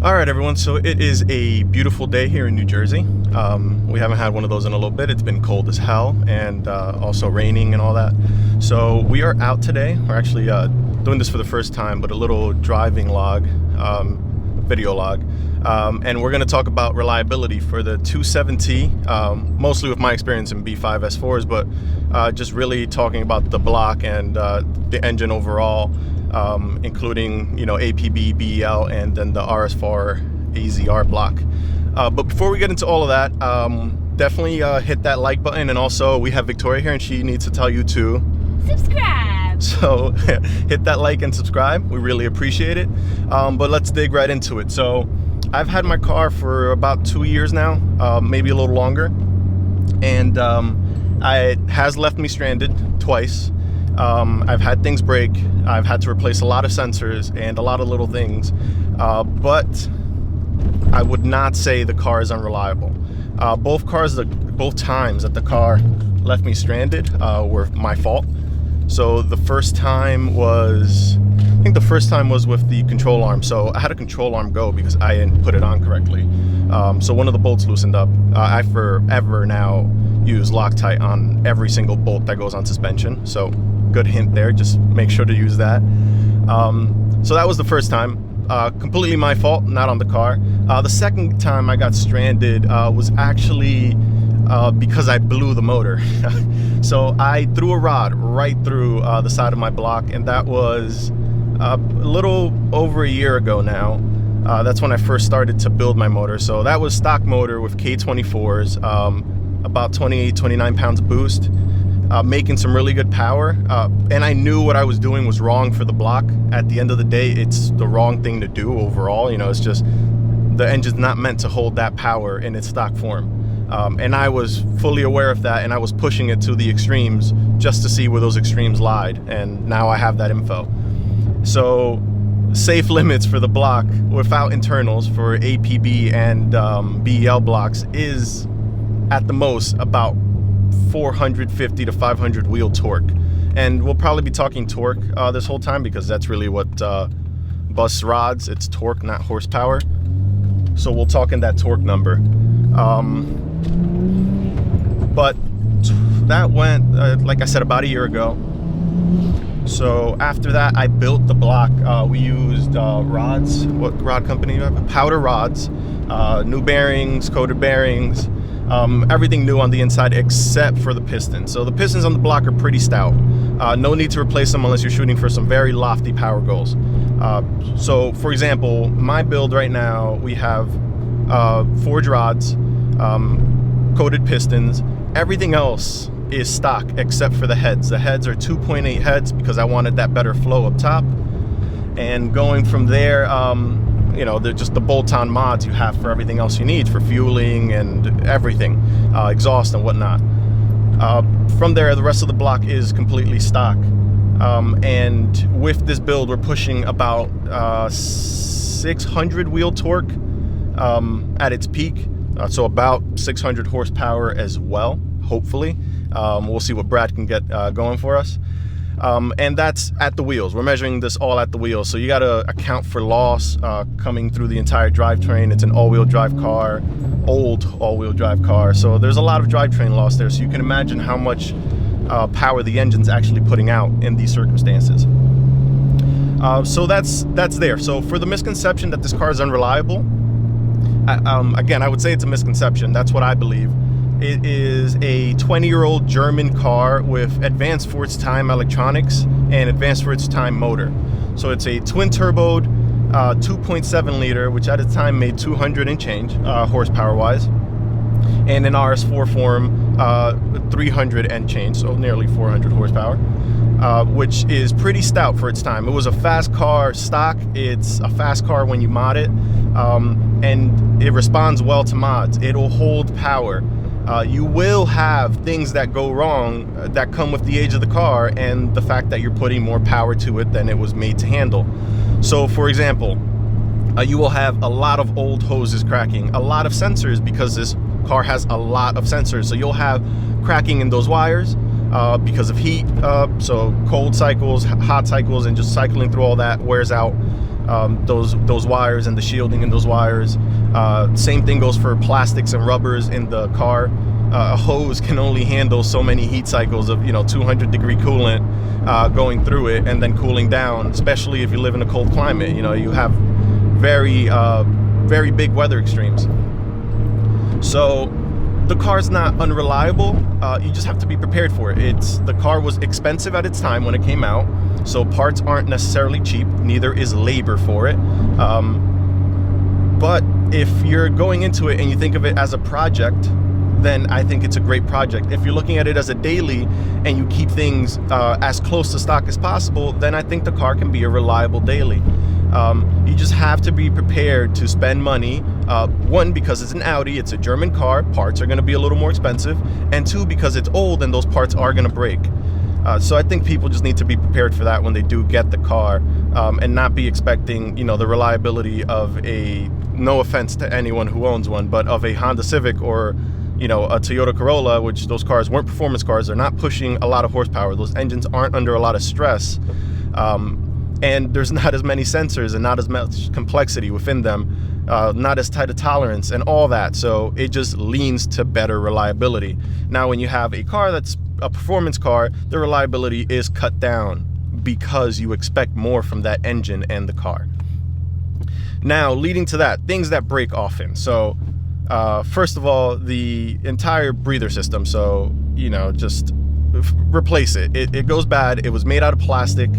All right, everyone. So it is a beautiful day here in New Jersey. We haven't had one of those in a little bit. It's been cold as hell and also raining and all that. So we are out today. We're actually doing this for the first time, but a little driving log, video log. And we're going to talk about reliability for the 270, mostly with my experience in B5 S4s, but just really talking about the block and the engine overall. Including, APB, BEL, and then the RS4 Azr Block. But before we get into all of that, definitely hit that like button. And also, we have Victoria here, and she needs to tell you to subscribe. So hit that like and subscribe. We really appreciate it. But let's dig right into it. So I've had my car for about 2 years now, maybe a little longer, and it has left me stranded twice. I've had things break. I've had to replace a lot of sensors and a lot of little things, but I would not say the car is unreliable. Both times that the car left me stranded were my fault. So the first time was, I think the first time was with the control arm. So I had a control arm go because I didn't put it on correctly. So one of the bolts loosened up. I forever now use Loctite on every single bolt that goes on suspension. So good hint there, just make sure to use that. So that was the first time, completely my fault, not on the car. The second time I got stranded was actually because I blew the motor. So I threw a rod right through the side of my block, and that was a little over a year ago now. That's when I first started to build my motor. So that was stock motor with K24s, about 28, 29 pounds boost. Making some really good power, and I knew what I was doing was wrong for the block. At the end of the day, it's the wrong thing to do overall. It's just the engine's not meant to hold that power in its stock form, and I was fully aware of that, and I was pushing it to the extremes just to see where those extremes lied, and now I have that info. So safe limits for the block without internals for APB and BEL blocks is at the most about 450 to 500 wheel torque, and we'll probably be talking torque this whole time because that's really what busts rods. It's torque, not horsepower. So we'll talk in that torque number. But that went, like I said, about a year ago. So after that, I built the block. We used rods. What rod company do you have? Powder rods, new bearings, coated bearings. Everything new on the inside except for the pistons. So the pistons on the block are pretty stout. No need to replace them unless you're shooting for some very lofty power goals. So for example, my build right now, we have forged rods, coated pistons. Everything else is stock except for the heads. The heads are 2.8 heads because I wanted that better flow up top. And going from there, they're just the bolt-on mods you have for everything else you need for fueling and everything, exhaust and whatnot. From there, the rest of the block is completely stock. And with this build, we're pushing about 600 wheel torque at its peak. So about 600 horsepower as well, hopefully. We'll see what Brad can get going for us. And that's at the wheels. We're measuring this all at the wheels. So you got to account for loss coming through the entire drivetrain. It's an all-wheel drive car, old all-wheel drive car. So there's a lot of drivetrain loss there. So you can imagine how much power the engine's actually putting out in these circumstances. So that's there. So for the misconception that this car is unreliable, again, I would say it's a misconception. That's what I believe. It is a 20-year-old German car with advanced for its time electronics and advanced for its time motor. So it's a twin-turboed 2.7 liter, which at its time made 200 and change horsepower-wise, and in RS4 form 300 and change, so nearly 400 horsepower, which is pretty stout for its time. It was a fast car stock. It's a fast car when you mod it, and it responds well to mods. It'll hold power. You will have things that go wrong that come with the age of the car and the fact that you're putting more power to it than it was made to handle. So for example, you will have a lot of old hoses cracking, a lot of sensors because this car has a lot of sensors. So you'll have cracking in those wires because of heat. So cold cycles, hot cycles, and just cycling through all that wears out those wires and the shielding in those wires. Same thing goes for plastics and rubbers in the car. A hose can only handle so many heat cycles of 200-degree coolant going through it and then cooling down, especially if you live in a cold climate. You have very big weather extremes. So the car's not unreliable. You just have to be prepared for it. The car was expensive at its time when it came out, so parts aren't necessarily cheap. Neither is labor for it. But if you're going into it and you think of it as a project, then I think it's a great project. If you're looking at it as a daily and you keep things as close to stock as possible, then I think the car can be a reliable daily. You just have to be prepared to spend money. One, because it's an Audi, it's a German car, parts are going to be a little more expensive, and two, because it's old and those parts are going to break. So I think people just need to be prepared for that when they do get the car, and not be expecting, the reliability of no offense to anyone who owns one, but of a Honda Civic or a Toyota Corolla, which those cars weren't performance cars. They're not pushing a lot of horsepower. Those engines aren't under a lot of stress. And there's not as many sensors and not as much complexity within them, not as tight a tolerance and all that. So it just leans to better reliability. Now, when you have a car that's a performance car, the reliability is cut down because you expect more from that engine and the car. Now, leading to that, things that break often. So first of all, the entire breather system. So, just replace it. It goes bad. It was made out of plastic.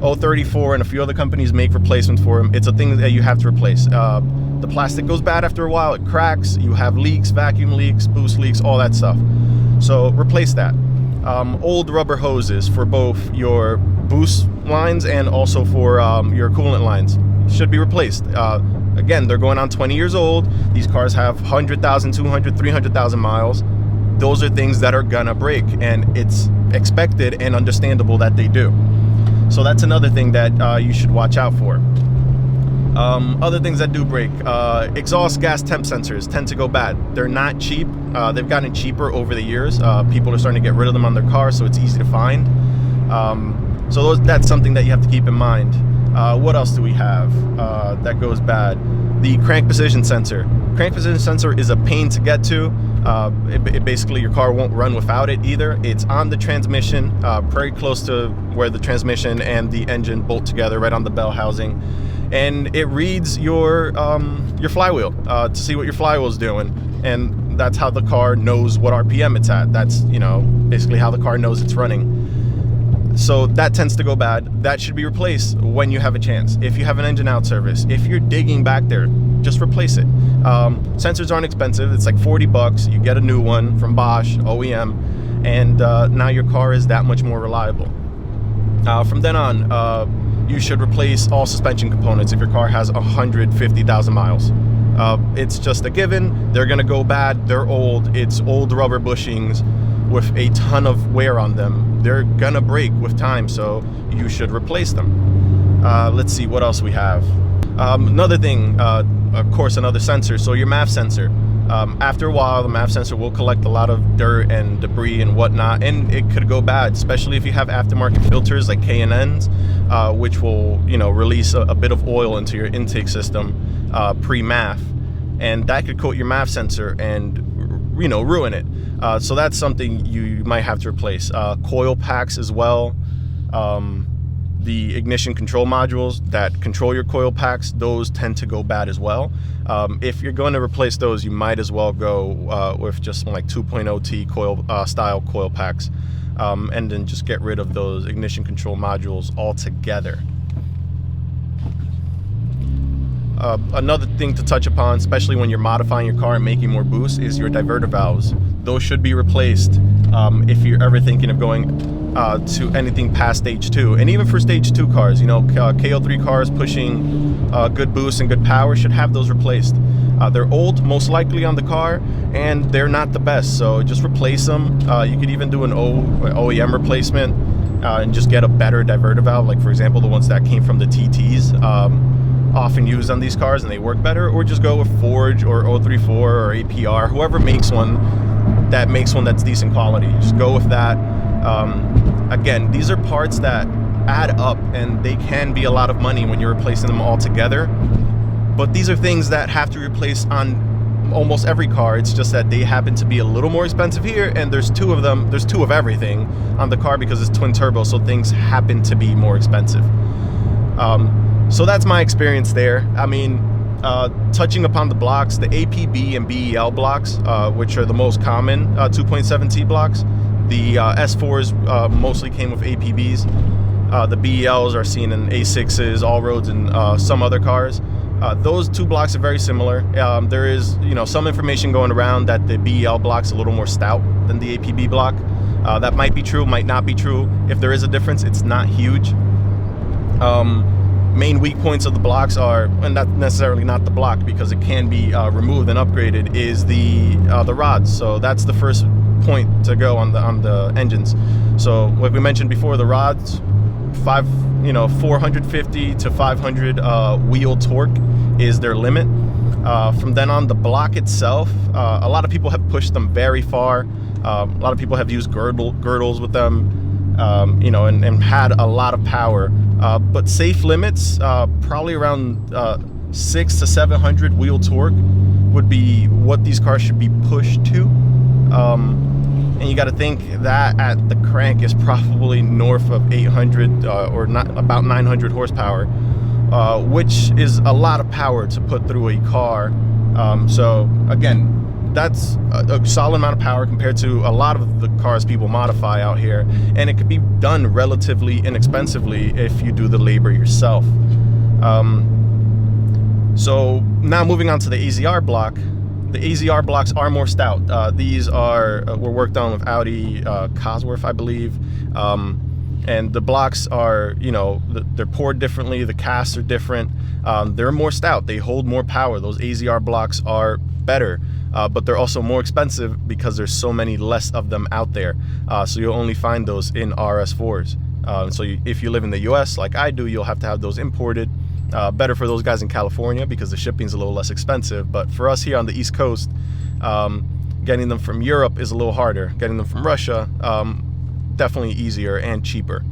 034 and a few other companies make replacements for them. It's a thing that you have to replace. The plastic goes bad after a while. It cracks. You have leaks, vacuum leaks, boost leaks, all that stuff. So replace that. Old rubber hoses for both your boost lines and also for your coolant lines should be replaced. Again, they're going on 20 years old. These cars have 100,000, 200, 300,000 miles. Those are things that are gonna break, and it's expected and understandable that they do. So that's another thing that you should watch out for. Other things that do break, exhaust gas temp sensors tend to go bad. They're not cheap. They've gotten cheaper over the years. People are starting to get rid of them on their cars, so it's easy to find. So that's something that you have to keep in mind. What else do we have that goes bad? The crank position sensor. Crank position sensor is a pain to get to. Basically, your car won't run without it either. It's on the transmission, very close to where the transmission and the engine bolt together, right on the bell housing. And it reads your flywheel to see what your flywheel is doing. And that's how the car knows what RPM it's at. That's, basically how the car knows it's running. So that tends to go bad. That should be replaced when you have a chance. If you have an engine out service, if you're digging back there, just replace it. Sensors aren't expensive. It's like $40. You get a new one from Bosch, OEM, and now your car is that much more reliable. From then on, you should replace all suspension components if your car has 150,000 miles. It's just a given. They're gonna go bad. They're old. It's old rubber bushings with a ton of wear on them. They're gonna break with time, so you should replace them. Let's see what else we have. Another thing, of course, another sensor. So your MAF sensor. After a while, the MAF sensor will collect a lot of dirt and debris and whatnot, and it could go bad, especially if you have aftermarket filters like K&Ns, which will, release a bit of oil into your intake system pre-MAF, and that could coat your MAF sensor and, ruin it. So that's something you might have to replace. Coil packs as well. The ignition control modules that control your coil packs, those tend to go bad as well. If you're going to replace those, you might as well go with just like 2.0T coil style coil packs, and then just get rid of those ignition control modules altogether. Another thing to touch upon, especially when you're modifying your car and making more boost, is your diverter valves. Those should be replaced if you're ever thinking of going to anything past stage 2. And even for stage 2 cars, KO3 cars pushing good boost and good power should have those replaced. They're old, most likely on the car, and they're not the best, so just replace them. You could even do an OEM replacement and just get a better diverter valve, like for example the ones that came from the TTs. Often used on these cars and they work better, or just go with Forge or 034 or APR, whoever makes one that's decent quality. Just go with that. Again, these are parts that add up, and they can be a lot of money when you're replacing them all together. But these are things that have to replace on almost every car. It's just that they happen to be a little more expensive here, and there's two of them. There's two of everything on the car because it's twin turbo, so things happen to be more expensive. So that's my experience there. I mean, touching upon the blocks, the APB and BEL blocks, which are the most common 2.7T blocks. The S4s mostly came with APBs. The BELs are seen in A6s, all roads, and some other cars. Those two blocks are very similar. There is, some information going around that the BEL block's a little more stout than the APB block. That might be true, might not be true. If there is a difference, it's not huge. Main weak points of the blocks are, and not necessarily not the block because it can be removed and upgraded, is the rods. So that's the first point to go on the engines. So like we mentioned before, the rods, 450 to 500 wheel torque is their limit. From then on, the block itself, a lot of people have pushed them very far. A lot of people have used girdles with them, and had a lot of power. But safe limits, probably around 600 to 700 wheel torque would be what these cars should be pushed to. And you got to think that at the crank is probably north of 800 or not, about 900 horsepower, which is a lot of power to put through a car. So again, that's a solid amount of power compared to a lot of the cars people modify out here, and it could be done relatively inexpensively if you do the labor yourself. So now moving on to the AZR block. The AZR blocks are more stout. These were worked on with Audi Cosworth, I believe. And the blocks are, they're poured differently. The casts are different. They're more stout. They hold more power. Those AZR blocks are better, but they're also more expensive because there's so many less of them out there. So you'll only find those in RS4s. If you live in the US like I do, you'll have to have those imported. Better for those guys in California because the shipping's a little less expensive. But for us here on the East Coast, getting them from Europe is a little harder. Getting them from Russia, definitely easier and cheaper.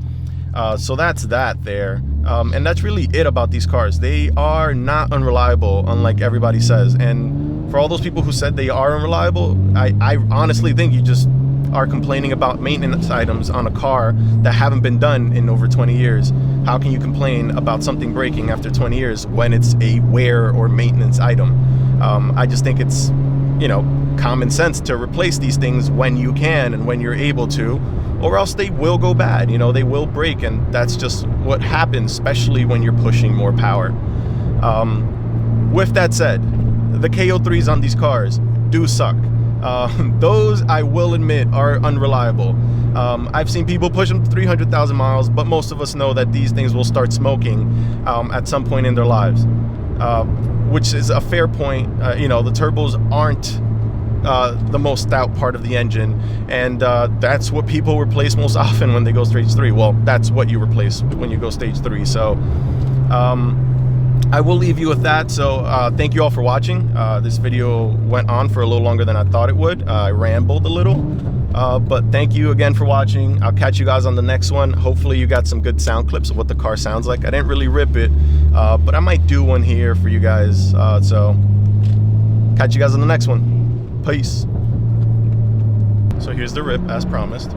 So that's that there. And that's really it about these cars. They are not unreliable, unlike everybody says. And for all those people who said they are unreliable, I honestly think you just are complaining about maintenance items on a car that haven't been done in over 20 years. How can you complain about something breaking after 20 years when it's a wear or maintenance item? I just think it's, common sense to replace these things when you can and when you're able to, or else they will go bad. They will break, and that's just what happens, especially when you're pushing more power. With that said, the KO3s on these cars do suck. Those, I will admit, are unreliable. I've seen people push them 300,000 miles, but most of us know that these things will start smoking at some point in their lives, which is a fair point. The turbos aren't the most stout part of the engine, and that's what people replace most often when they go stage 3. Well, that's what you replace when you go stage 3. So I will leave you with that. So thank you all for watching. This video went on for a little longer than I thought it would. I rambled a little, but thank you again for watching. I'll catch you guys on the next one. Hopefully you got some good sound clips of what the car sounds like. I didn't really rip it, but I might do one here for you guys. So catch you guys on the next one. Peace. So here's the rip as promised.